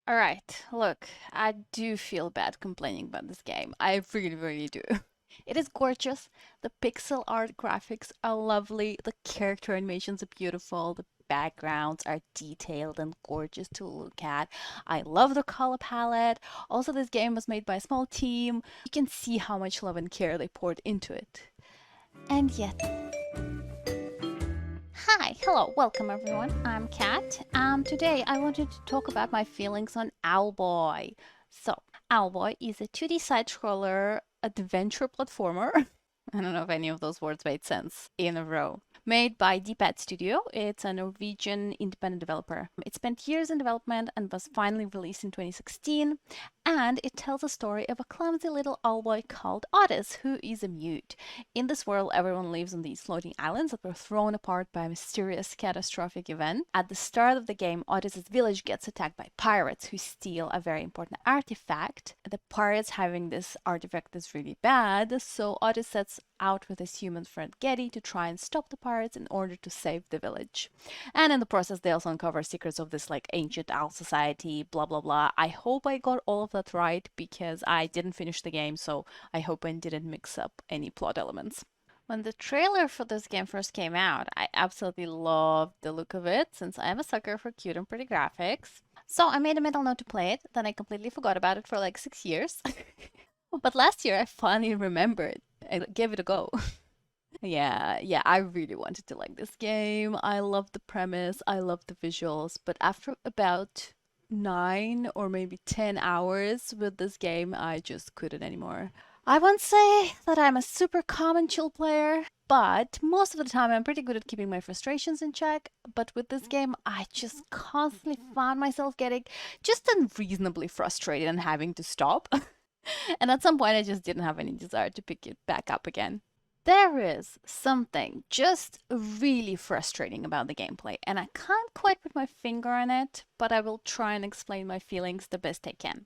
Alright, look, I do feel bad complaining about this game. I really, really do. It is gorgeous. The pixel art graphics are lovely. The character animations are beautiful. The backgrounds are detailed and gorgeous to look at. I love the color palette. Also, this game was made by a small team. You can see how much love and care they poured into it. And yet, hi, hello, welcome everyone. I'm Kat. Today I wanted to talk about my feelings on Owlboy. So, Owlboy is a 2D side scroller adventure platformer. I don't know if any of those words made sense in a row. Made by D-Pad Studio. It's a Norwegian independent developer. It spent years in development and was finally released in 2016. And it tells a story of a clumsy little owlboy called Otis, who is a mute. In this world, everyone lives on these floating islands that were thrown apart by a mysterious catastrophic event. At the start of the game, Otis's village gets attacked by pirates who steal a very important artifact. The pirates having this artifact is really bad, so Otis sets out with his human friend Getty to try and stop the pirates in order to save the village. And in the process, they also uncover secrets of this like ancient owl society, blah blah blah. I hope I got all of that right because I didn't finish the game, so I hope I didn't mix up any plot elements. When the trailer for this game first came out, I absolutely loved the look of it since I am a sucker for cute and pretty graphics. So I made a mental note to play it, then I completely forgot about it for like 6 years. But last year I finally remembered. I gave it a go. Yeah, I really wanted to like this game. I love the premise, I love the visuals, but after about 9 or maybe 10 hours with this game, I just couldn't anymore. I won't say that I'm a super calm and chill player, but most of the time I'm pretty good at keeping my frustrations in check. But with this game, I just constantly found myself getting just unreasonably frustrated and having to stop. And at some point, I just didn't have any desire to pick it back up again. There is something just really frustrating about the gameplay, and I can't quite put my finger on it, but I will try and explain my feelings the best I can.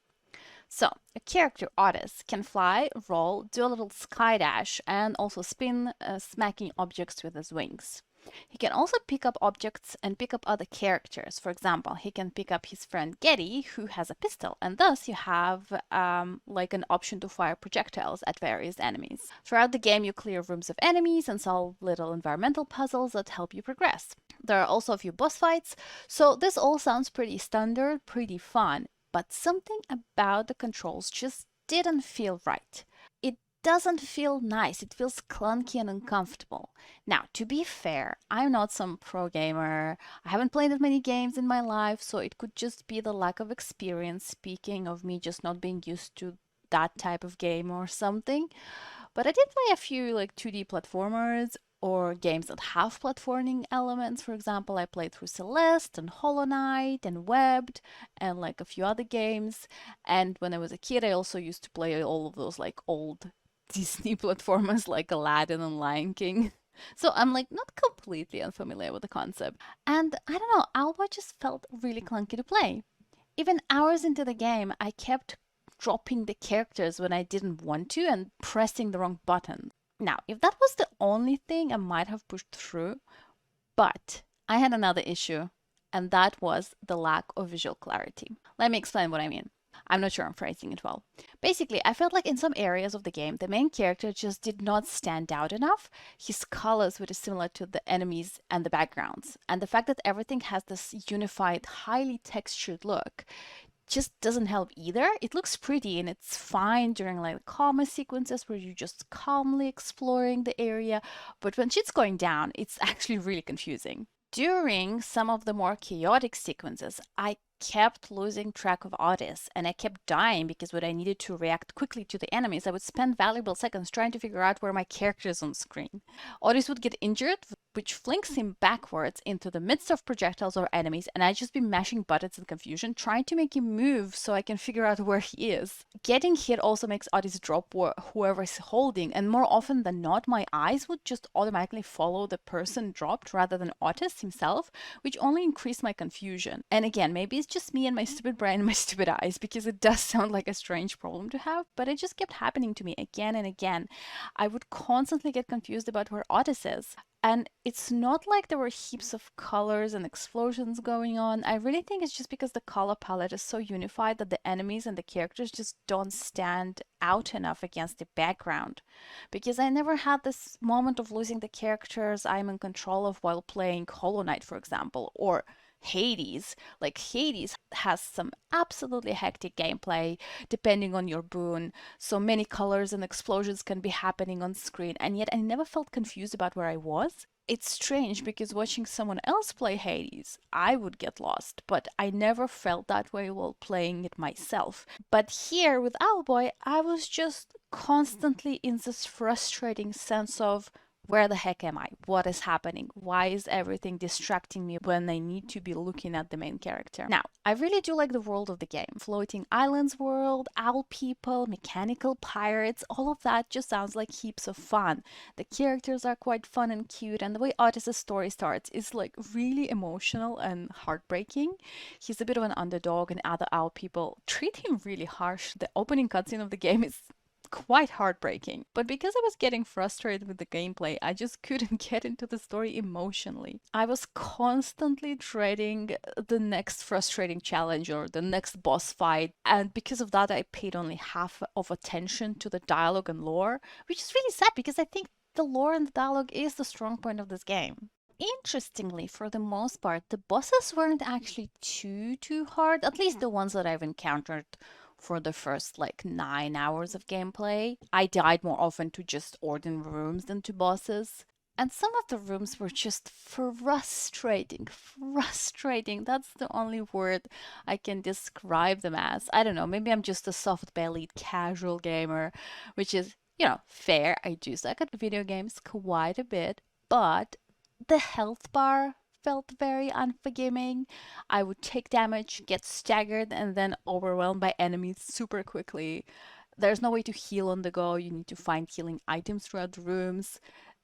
So, a character, Otis, can fly, roll, do a little sky dash, and also spin, smacking objects with his wings. He can also pick up objects and pick up other characters. For example, he can pick up his friend Getty, who has a pistol, and thus you have like an option to fire projectiles at various enemies. Throughout the game, you clear rooms of enemies and solve little environmental puzzles that help you progress. There are also a few boss fights, so this all sounds pretty standard, pretty fun, but something about the controls just didn't feel right. It doesn't feel nice. It feels clunky and uncomfortable. Now, to be fair, I'm not some pro gamer. I haven't played that many games in my life, so it could just be the lack of experience speaking of me just not being used to that type of game or something. But I did play a few like 2D platformers or games that have platforming elements. For example, I played through Celeste and Hollow Knight and Webbed and like a few other games. And when I was a kid, I also used to play all of those like old Disney platformers like Aladdin and Lion King. So I'm like not completely unfamiliar with the concept. And I don't know, Alba just felt really clunky to play. Even hours into the game, I kept dropping the characters when I didn't want to and pressing the wrong button. Now, if that was the only thing, I might have pushed through, but I had another issue, and that was the lack of visual clarity. Let me explain what I mean. I'm not sure I'm phrasing it well. Basically, I felt like in some areas of the game, the main character just did not stand out enough. His colors were similar to the enemies and the backgrounds. And the fact that everything has this unified, highly textured look just doesn't help either. It looks pretty and it's fine during like calmer sequences where you're just calmly exploring the area, but when shit's going down, it's actually really confusing. During some of the more chaotic sequences, I kept losing track of Otis and I kept dying because when I needed to react quickly to the enemies, I would spend valuable seconds trying to figure out where my character is on screen. Otis would get injured, which flings him backwards into the midst of projectiles or enemies, and I'd just be mashing buttons in confusion, trying to make him move so I can figure out where he is. Getting hit also makes Otis drop whoever is holding, and more often than not, my eyes would just automatically follow the person dropped rather than Otis himself, which only increased my confusion. And again, maybe it's just me and my stupid brain and my stupid eyes, because it does sound like a strange problem to have, but it just kept happening to me again and again. I would constantly get confused about where Otis is. And it's not like there were heaps of colors and explosions going on. I really think it's just because the color palette is so unified that the enemies and the characters just don't stand out enough against the background. Because I never had this moment of losing the characters I'm in control of while playing Hollow Knight, for example, or Hades. Like, Hades has some absolutely hectic gameplay depending on your boon. So many colors and explosions can be happening on screen, and yet I never felt confused about where I was. It's strange because watching someone else play Hades, I would get lost, but I never felt that way while playing it myself. But here with Owlboy, I was just constantly in this frustrating sense of, where the heck am I? What is happening? Why is everything distracting me when I need to be looking at the main character? Now, I really do like the world of the game. Floating Islands world, owl people, mechanical pirates, all of that just sounds like heaps of fun. The characters are quite fun and cute, and the way Otis's story starts is like really emotional and heartbreaking. He's a bit of an underdog, and other owl people treat him really harsh. The opening cutscene of the game is quite heartbreaking. But because I was getting frustrated with the gameplay, I just couldn't get into the story emotionally. I was constantly dreading the next frustrating challenge or the next boss fight, and because of that, I paid only half of attention to the dialogue and lore, which is really sad because I think the lore and the dialogue is the strong point of this game. Interestingly, for the most part, the bosses weren't actually too hard, at least the ones that I've encountered for the first like 9 hours of gameplay. I died more often to just ordinary rooms than to bosses. And some of the rooms were just frustrating. Frustrating. That's the only word I can describe them as. I don't know, maybe I'm just a soft bellied casual gamer, which is, fair. I do suck at video games quite a bit, but the health bar felt very unforgiving. I would take damage, get staggered, and then overwhelmed by enemies super quickly. There's no way to heal on the go. You need to find healing items throughout the rooms.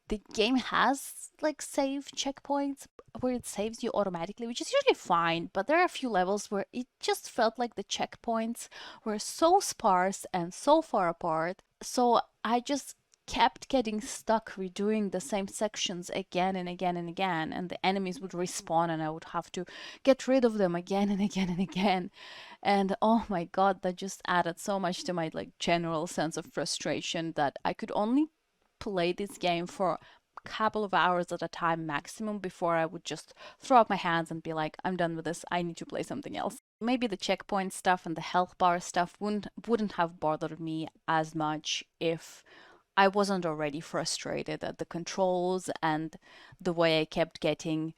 The game has like save checkpoints where it saves you automatically, which is usually fine, but there are a few levels where it just felt like the checkpoints were so sparse and so far apart. So I just kept getting stuck redoing the same sections again and again and again, and the enemies would respawn and I would have to get rid of them again and again and again. And oh my god, that just added so much to my like general sense of frustration that I could only play this game for a couple of hours at a time maximum before I would just throw up my hands and be like, I'm done with this. I need to play something else. Maybe the checkpoint stuff and the health bar stuff wouldn't have bothered me as much if I wasn't already frustrated at the controls and the way I kept getting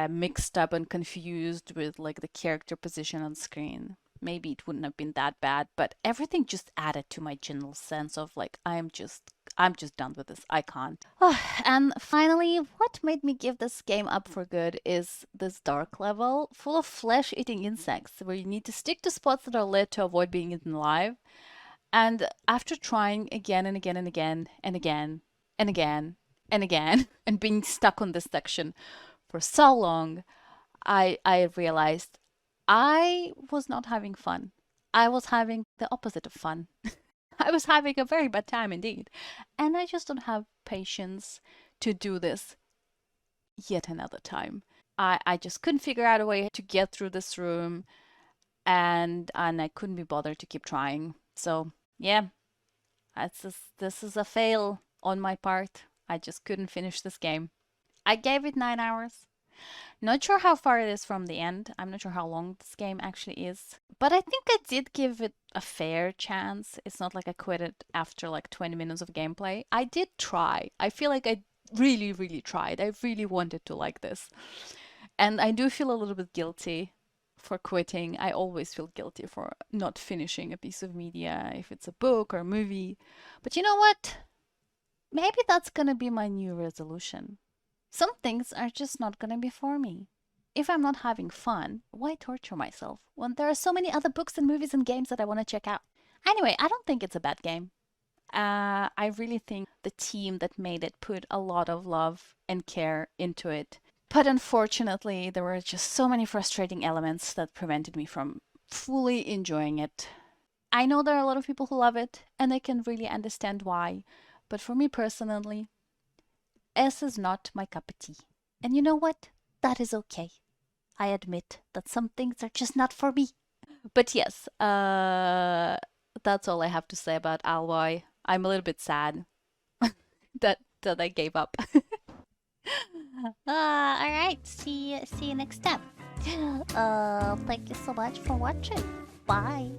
mixed up and confused with like the character position on screen. Maybe it wouldn't have been that bad, but everything just added to my general sense of like I'm just done with this. I can't. And finally, what made me give this game up for good is this dark level full of flesh-eating insects where you need to stick to spots that are lit to avoid being eaten alive. And after trying again and again and again and again and again and again and being stuck on this section for so long, I realized I was not having fun. I was having the opposite of fun. I was having a very bad time indeed. And I just don't have patience to do this yet another time. I just couldn't figure out a way to get through this room, and I couldn't be bothered to keep trying. So yeah, this is a fail on my part. I just couldn't finish this game. I gave it 9 hours. Not sure how far it is from the end. I'm not sure how long this game actually is. But I think I did give it a fair chance. It's not like I quit it after like 20 minutes of gameplay. I did try. I feel like I really, really tried. I really wanted to like this. And I do feel a little bit guilty for quitting. I always feel guilty for not finishing a piece of media, if it's a book or a movie. But you know what? Maybe that's gonna be my new resolution. Some things are just not gonna be for me. If I'm not having fun, why torture myself when there are so many other books and movies and games that I want to check out? Anyway, I don't think it's a bad game. I really think the team that made it put a lot of love and care into it. But unfortunately, there were just so many frustrating elements that prevented me from fully enjoying it. I know there are a lot of people who love it, and I can really understand why. But for me personally, S is not my cup of tea. And you know what? That is okay. I admit that some things are just not for me. But yes, that's all I have to say about Owlboy. I'm a little bit sad that I gave up. All right. See you next time. Thank you so much for watching. Bye.